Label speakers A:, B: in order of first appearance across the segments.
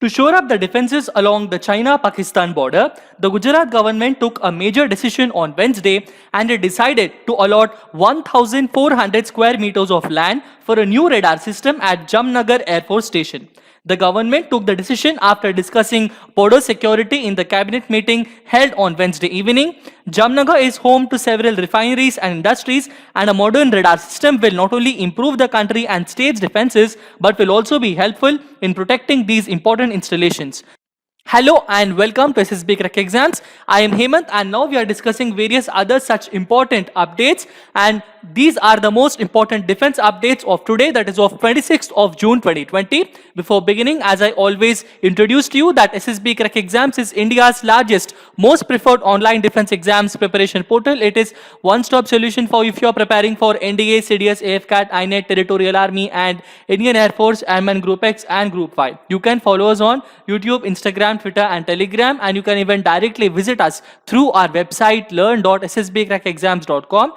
A: To shore up the defenses along the China-Pakistan border, the Gujarat government took a major decision on Wednesday and it decided to allot 1,400 square meters of land for a new radar system at Jamnagar Air Force Station. The government took the decision after discussing border security in the cabinet meeting held on Wednesday evening. Jamnagar is home to several refineries and industries, and a modern radar system will not only improve the country and state's defenses but will also be helpful in protecting these important installations. Hello and welcome to SSB Crack Exams. I am Hemant and now we are discussing various other such important updates, and these are the most important defense updates of today, that is of 26th of June 2020. Before beginning, as I always introduced to you, that SSB Crack Exams is India's largest, most preferred online defense exams preparation portal. It is one-stop solution for if you are preparing for NDA, CDS, AFCAT, INET, Territorial Army and Indian Air Force, Airman Group X and Group Y. You can follow us on YouTube, Instagram, Twitter and Telegram, and you can even directly visit us through our website learn.ssbcrackexams.com,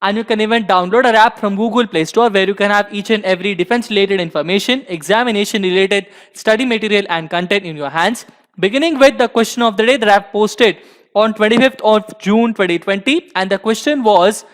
A: and you can even download our app from Google Play Store where you can have each and every defense related information, examination related study material and content in your hands. Beginning with the question of the day that I have posted on 25th of June 2020, and the question was,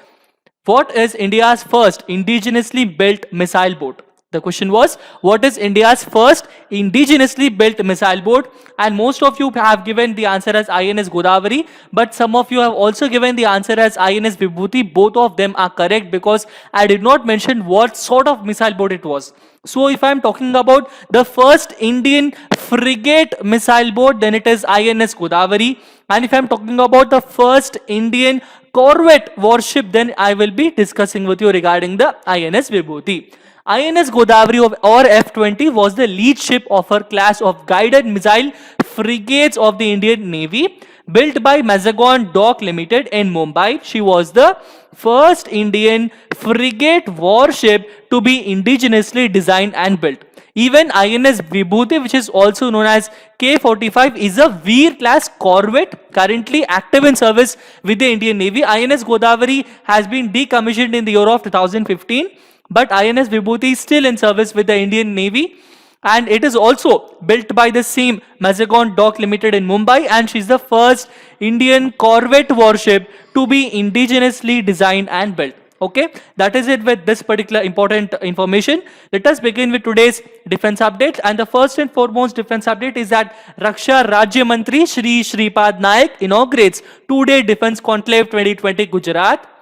A: what is India's first indigenously built missile boat? The question was, what is India's first indigenously built missile boat? And most of you have given the answer as INS Godavari, but some of you have also given the answer as INS Vibhuti. Both of them are correct because I did not mention what sort of missile boat it was. So if I am talking about the first Indian frigate missile boat, then it is INS Godavari. And if I am talking about the first Indian corvette warship, then I will be discussing with you regarding the INS Vibhuti. INS Godavari or F-20 was the lead ship of her class of guided missile frigates of the Indian Navy, built by Mazagon Dock Limited in Mumbai. She was the first Indian frigate warship to be indigenously designed and built. Even INS Vibhuti, which is also known as K-45, is a Veer class corvette currently active in service with the Indian Navy. INS Godavari has been decommissioned in the year of 2015. But INS Vibhuti is still in service with the Indian Navy, and it is also built by the same Mazagon Dock Limited in Mumbai, and she is the first Indian corvette warship to be indigenously designed and built. Okay, that is it with this particular important information. Let us begin with today's defense update, and the first and foremost defense update is that Raksha Rajya Mantri Shri Shripad Naik inaugurates two-day Defense Conclave 2020 Gujarat.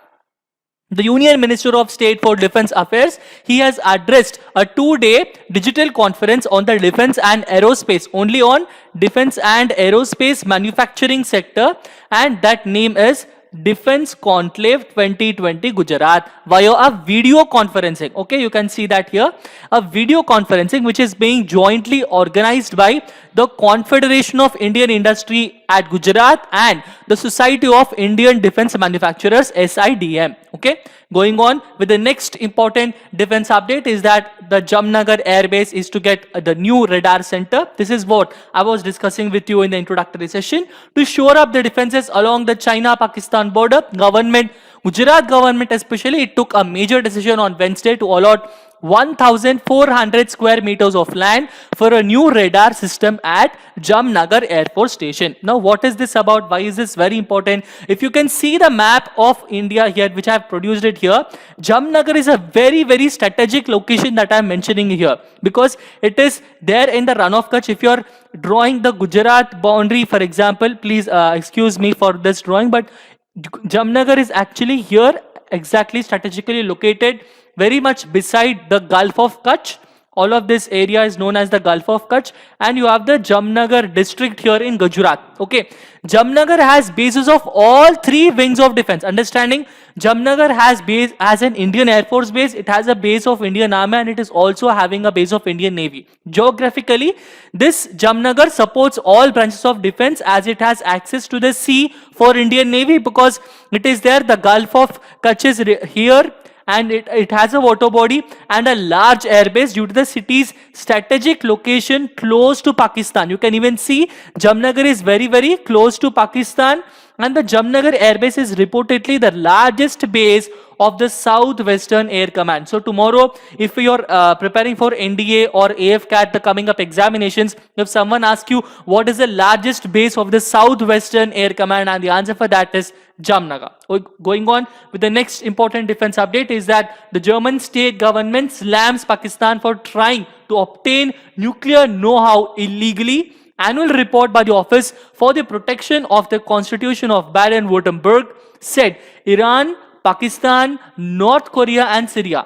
A: The Union Minister of State for Defense Affairs, he has addressed a two-day digital conference on the defense and aerospace, only on defense and aerospace manufacturing sector, and that name is Defense Conclave 2020 Gujarat via a video conferencing. Okay, you can see that here, a video conferencing which is being jointly organized by the Confederation of Indian Industry at Gujarat and the Society of Indian Defense Manufacturers, SIDM. Okay, going on with the next important defense update is that the Jamnagar Air Base is to get the new radar center. This is what I was discussing with you in the introductory session. To shore up the defenses along the China-Pakistan border, Gujarat government especially, it took a major decision on Wednesday to allot 1,400 square meters of land for a new radar system at Jamnagar Air Force Station. Now, what is this about? Why is this very important? If you can see the map of India here, which I have produced it here, Jamnagar is a very strategic location that I am mentioning here because it is there in the Run of Kutch. If you are drawing the Gujarat boundary, for example, please excuse me for this drawing, but Jamnagar is actually here, exactly strategically located very much beside the Gulf of Kutch. All of this area is known as the Gulf of Kutch, and you have the Jamnagar district here in Gujarat. Okay, Jamnagar has bases of all three wings of defense. Understanding, Jamnagar has base as an Indian Air Force base, it has a base of Indian Army, and it is also having a base of Indian Navy. Geographically, this Jamnagar supports all branches of defense as it has access to the sea for Indian Navy because it is there. The Gulf of Kutch is here, and it has a water body and a large airbase due to the city's strategic location close to Pakistan. You can even see Jamnagar is very close to Pakistan, and the Jamnagar Air Base is reportedly the largest base of the Southwestern Air Command. So tomorrow, if you're preparing for NDA or AFCAT, the coming up examinations, if someone asks you what is the largest base of the Southwestern Air Command, and the answer for that is Jamnagar. Going on with the next important defense update is that the German state government slams Pakistan for trying to obtain nuclear know-how illegally. Annual report by the Office for the Protection of the Constitution of Baden-Württemberg said Iran, Pakistan, North Korea and Syria.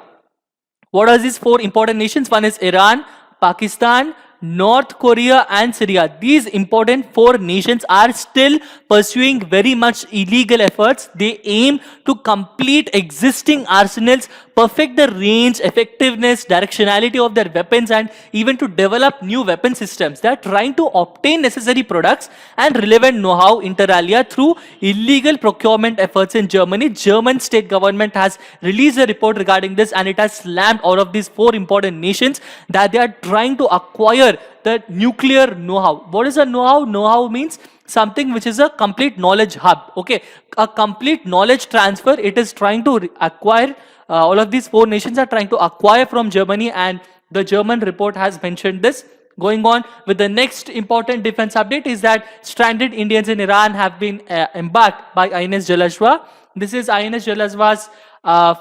A: What are these four important nations? One is Iran, Pakistan, North Korea and Syria. These important four nations are still pursuing very much illegal efforts. They aim to complete existing arsenals, perfect the range, effectiveness, directionality of their weapons, and even to develop new weapon systems. They are trying to obtain necessary products and relevant know-how inter alia through illegal procurement efforts in Germany. German state government has released a report regarding this, and it has slammed all of these four important nations that they are trying to acquire the nuclear know-how. What is a know-how? Know-how means something which is a complete knowledge hub. Okay, a complete knowledge transfer. It is trying to acquire. All of these four nations are trying to acquire from Germany, and the German report has mentioned this. Going on with the next important defense update is that stranded Indians in Iran have been embarked by INS Jalashwa. This is INS Jalashwa's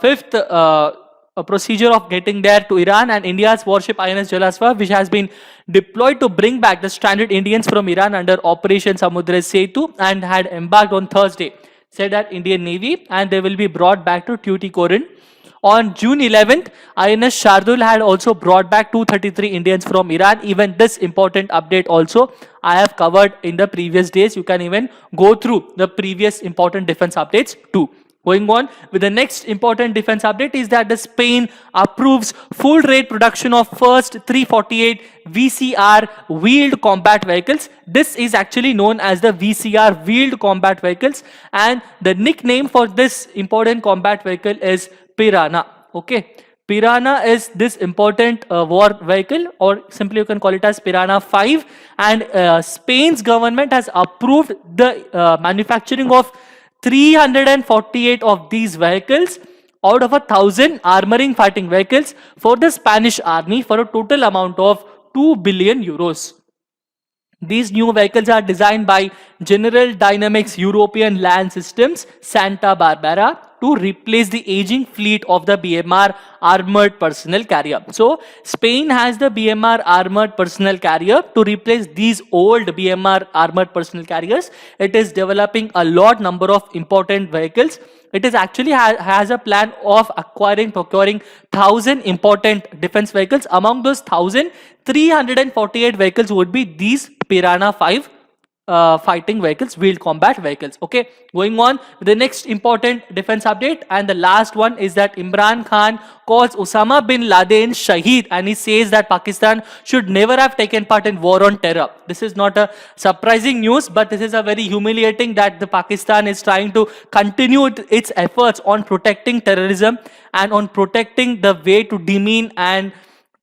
A: fifth procedure of getting there to Iran, and India's warship INS Jalashwa, which has been deployed to bring back the stranded Indians from Iran under Operation Samudra Setu, and had embarked on Thursday, said that Indian Navy, and they will be brought back to Tuticorin. On June 11th, INS Shardul had also brought back 233 Indians from Iran. Even this important update also I have covered in the previous days. You can even go through the previous important defense updates too. Going on with the next important defense update is that the Spain approves full rate production of first 348 VCR wheeled combat vehicles. This is actually known as the VCR wheeled combat vehicles, and the nickname for this important combat vehicle is Piranha. Okay, Piranha is this important war vehicle, or simply you can call it as Piranha 5, and Spain's government has approved the manufacturing of 348 of these vehicles out of 1,000 armoring fighting vehicles for the Spanish army for a total amount of 2 billion euros. These new vehicles are designed by General Dynamics European Land Systems Santa Barbara to replace the aging fleet of the BMR armored personnel carrier. So Spain has the BMR armored personnel carrier to replace these old BMR armored personnel carriers. It is developing a lot number of important vehicles. It is actually has a plan of procuring 1,000 important defense vehicles. Among those 1,000, 348 vehicles would be these Piranha 5 fighting vehicles, wheeled combat vehicles. Okay, going on with the next important defense update, and the last one is that Imran Khan calls Osama bin Laden Shaheed, and he says that Pakistan should never have taken part in war on terror. This is not a surprising news, but this is a very humiliating that the Pakistan is trying to continue its efforts on protecting terrorism and on protecting the way to demean and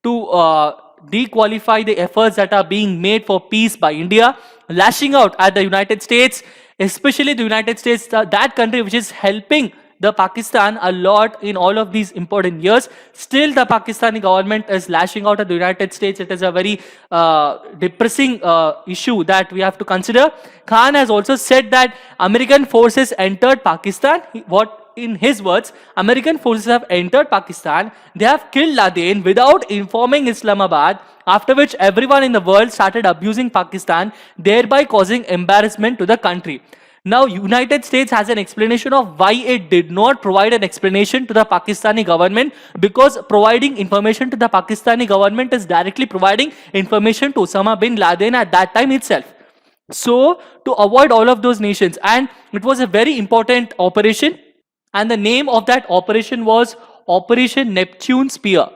A: to dequalify the efforts that are being made for peace by India, lashing out at the United States, especially the United States, that country which is helping the Pakistan a lot in all of these important years. Still the Pakistani government is lashing out at the United States. It is a very depressing issue that we have to consider. Khan has also said that American forces entered Pakistan. In his words, American forces have entered Pakistan. They have killed Laden without informing Islamabad, after which everyone in the world started abusing Pakistan, thereby causing embarrassment to the country. Now, United States has an explanation of why it did not provide an explanation to the Pakistani government, because providing information to the Pakistani government is directly providing information to Osama bin Laden at that time itself. So, to avoid all of those nations, and it was a very important operation, and the name of that operation was Operation Neptune Spear.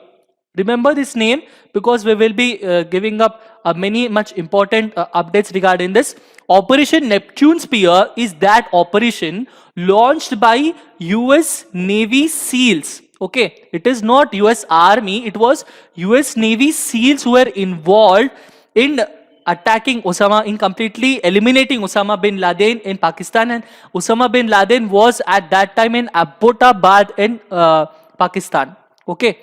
A: Remember this name because we will be giving up many much important updates regarding this. Operation Neptune Spear is that operation launched by US Navy SEALs. Okay, it is not US Army, it was US Navy SEALs who were involved in attacking Osama, in completely eliminating Osama bin Laden in Pakistan. And Osama bin Laden was at that time in Abbottabad in Pakistan. Okay.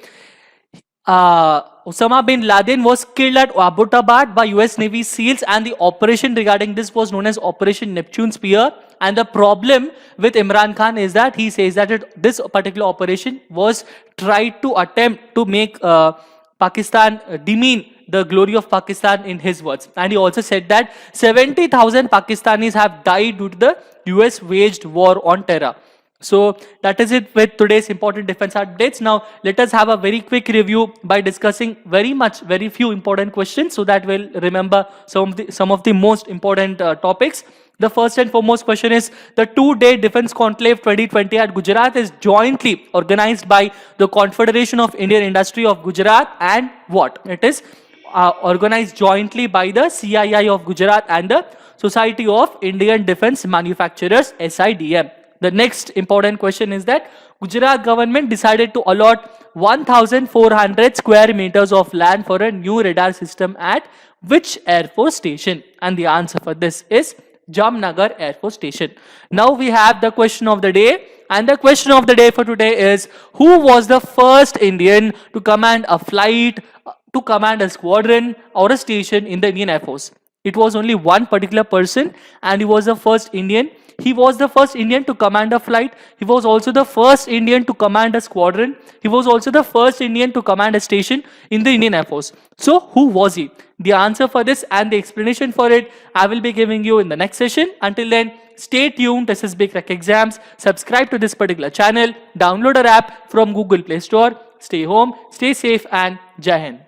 A: Osama bin Laden was killed at Abbottabad by US Navy SEALs, and the operation regarding this was known as Operation Neptune Spear. And the problem with Imran Khan is that he says that this particular operation was tried to attempt to make Pakistan demean the glory of Pakistan, in his words. And he also said that 70,000 Pakistanis have died due to the US waged war on terror. So that is it with today's important defense updates. Now let us have a very quick review by discussing very few important questions, so that we'll remember some of the most important topics. The first and foremost question is, the 2-day Defense Conclave 2020 at Gujarat is jointly organized by the Confederation of Indian Industry of Gujarat and what? It is organized jointly by the CII of Gujarat and the Society of Indian Defense Manufacturers, SIDM. The next important question is that Gujarat government decided to allot 1,400 square meters of land for a new radar system at which Air Force station? And the answer for this is Jamnagar Air Force Station. Now we have the question of the day, and the question of the day for today is, who was the first Indian to command a flight, to command a squadron or a station in the Indian Air Force? It was only one particular person, and he was the first Indian. He was the first Indian to command a flight. He was also the first Indian to command a squadron. He was also the first Indian to command a station in the Indian Air Force. So who was he? The answer for this and the explanation for it I will be giving you in the next session. Until then, stay tuned to SSB Crack Exams. Subscribe to this particular channel. Download our app from Google Play Store. Stay home, stay safe, and Jai Hind.